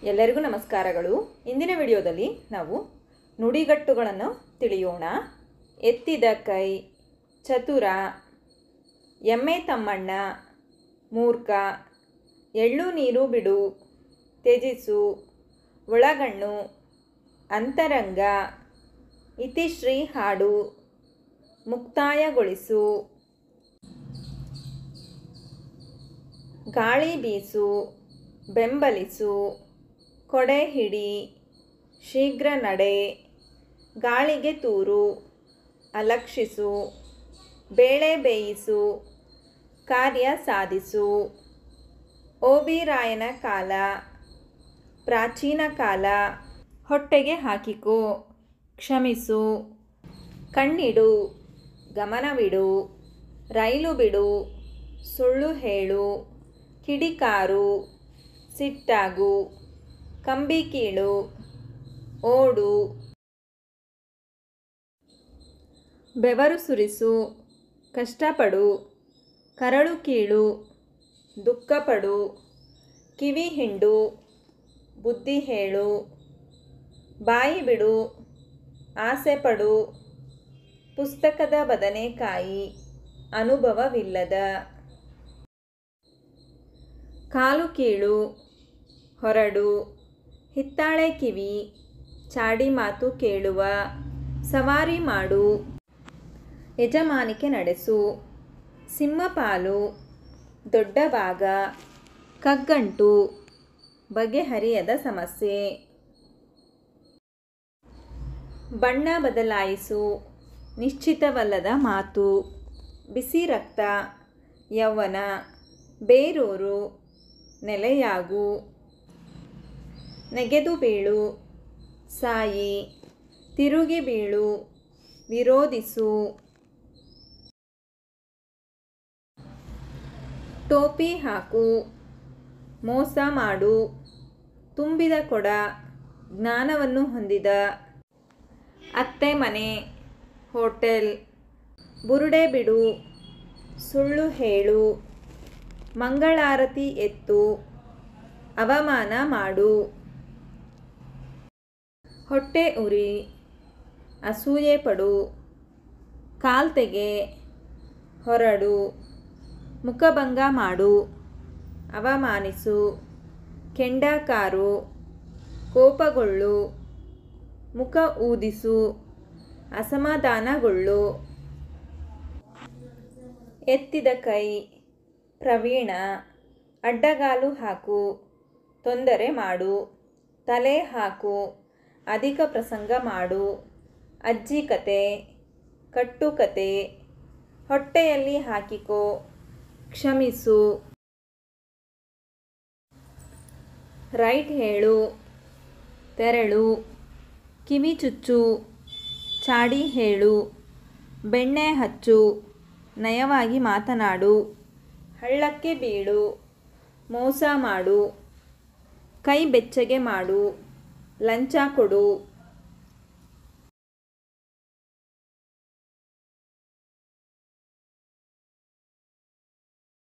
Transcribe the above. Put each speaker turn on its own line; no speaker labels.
ಎಲ್ಲರಿಗೂ ನಮಸ್ಕಾರಗಳು. ಇಂದಿನ ವಿಡಿಯೋದಲ್ಲಿ ನಾವು ನುಡಿಗಟ್ಟುಗಳನ್ನು ತಿಳಿಯೋಣ. ಎತ್ತಿದ ಕೈ, ಚತುರ, ಎಮ್ಮೆ ತಮ್ಮಣ್ಣ, ಮೂರ್ಖ, ಎಳ್ಳು ನೀರು ಬಿಡು, ತ್ಯಜಿಸು, ಒಳಗಣ್ಣು, ಅಂತರಂಗ, ಇತಿಶ್ರೀ ಹಾಡು, ಮುಕ್ತಾಯಗೊಳಿಸು, ಗಾಳಿ ಬೀಸು, ಬೆಂಬಲಿಸು, ಕೊಡೆ ಹಿಡಿ, ಶೀಘ್ರ ನಡೆ, ಗಾಳಿಗೆ ತೂರು, ಅಲಕ್ಷಿಸು, ಬೇಳೆ ಬೇಯಿಸು, ಕಾರ್ಯ ಸಾಧಿಸು, ಓಬಿರಾಯನ ಕಾಲ, ಪ್ರಾಚೀನ ಕಾಲ, ಹೊಟ್ಟೆಗೆ ಹಾಕಿಕೋ, ಕ್ಷಮಿಸು, ಕಣ್ಣಿಡು, ಗಮನವಿಡು, ರೈಲು ಬಿಡು, ಸುಳ್ಳು ಹೇಳು, ಕಿಡಿಕಾರು, ಸಿಟ್ಟಾಗು, ಕಂಬಿ ಕೀಳು, ಓಡು, ಬೆವರು ಸುರಿಸು, ಕಷ್ಟಪಡು, ಕರಳು ಕೀಳು, ದುಃಖಪಡು, ಕಿವಿ ಹಿಂಡು, ಬುದ್ಧಿ ಹೇಳು, ಬಾಯಿ ಬಿಡು, ಆಸೆ ಪಡು, ಪುಸ್ತಕದ ಬದನೆಕಾಯಿ, ಅನುಭವವಿಲ್ಲದ, ಕಾಲು ಕೀಳು, ಹೊರಡು, ಹಿತ್ತಾಳೆ ಕಿವಿ, ಚಾಡಿ ಮಾತು ಕೇಳುವ, ಸವಾರಿ ಮಾಡು, ಯಜಮಾನಿಕೆ ನಡೆಸು, ಸಿಂಹಪಾಲು, ದೊಡ್ಡ ಭಾಗ, ಕಗ್ಗಂಟು, ಬಗೆಹರಿಯದ ಸಮಸ್ಯೆ, ಬಣ್ಣ ಬದಲಾಯಿಸು, ನಿಶ್ಚಿತವಲ್ಲದ ಮಾತು, ಬಿಸಿ ರಕ್ತ, ಯೌವನ, ಬೇರೂರು, ನೆಲೆಯಾಗು, ನೆಗೆದು ಬೀಳು, ಸಾಯಿ, ತಿರುಗಿ ಬೀಳು, ವಿರೋಧಿಸು, ಟೋಪಿ ಹಾಕು, ಮೋಸ ಮಾಡು, ತುಂಬಿದ ಕೊಡ, ಜ್ಞಾನವನ್ನು ಹೊಂದಿದ, ಅತ್ತೆ ಮನೆ, ಹೋಟೆಲ್, ಬುರುಡೆ ಬಿಡು, ಸುಳ್ಳು ಹೇಳು, ಮಂಗಳಾರತಿ ಎತ್ತು, ಅವಮಾನ ಮಾಡು, ಹೊಟ್ಟೆ ಉರಿ, ಅಸೂಯೆ ಪಡು, ಕಾಲ್ತೆಗೆ, ಹೊರಡು, ಮುಖಭಂಗ ಮಾಡು, ಅವಮಾನಿಸು, ಕೆಂಡಕಾರು, ಕೋಪಗೊಳ್ಳು, ಮುಖ ಊದಿಸು, ಅಸಮಾಧಾನಗೊಳ್ಳು, ಎತ್ತಿದ ಕೈ, ಪ್ರವೀಣ, ಅಡ್ಡಗಾಲು ಹಾಕು, ತೊಂದರೆ ಮಾಡು, ತಲೆ ಹಾಕು, ಅಧಿಕ ಪ್ರಸಂಗ ಮಾಡು, ಅಜ್ಜಿ ಕತೆ, ಕಟ್ಟುಕತೆ, ಹೊಟ್ಟೆಯಲ್ಲಿ ಹಾಕಿಕೋ, ಕ್ಷಮಿಸು, ರೈಟ್ ಹೇಳು, ತೆರಳು, ಕಿವಿ ಚುಚ್ಚು, ಚಾಡಿ ಹೇಳು, ಬೆಣ್ಣೆ ಹಚ್ಚು, ನಯವಾಗಿ ಮಾತನಾಡು, ಹಳ್ಳಕ್ಕೆ ಬೀಳು, ಮೋಸ ಮಾಡು, ಕೈ ಬೆಚ್ಚಗೆ ಮಾಡು, ಲಂಚ ಕೊಡು,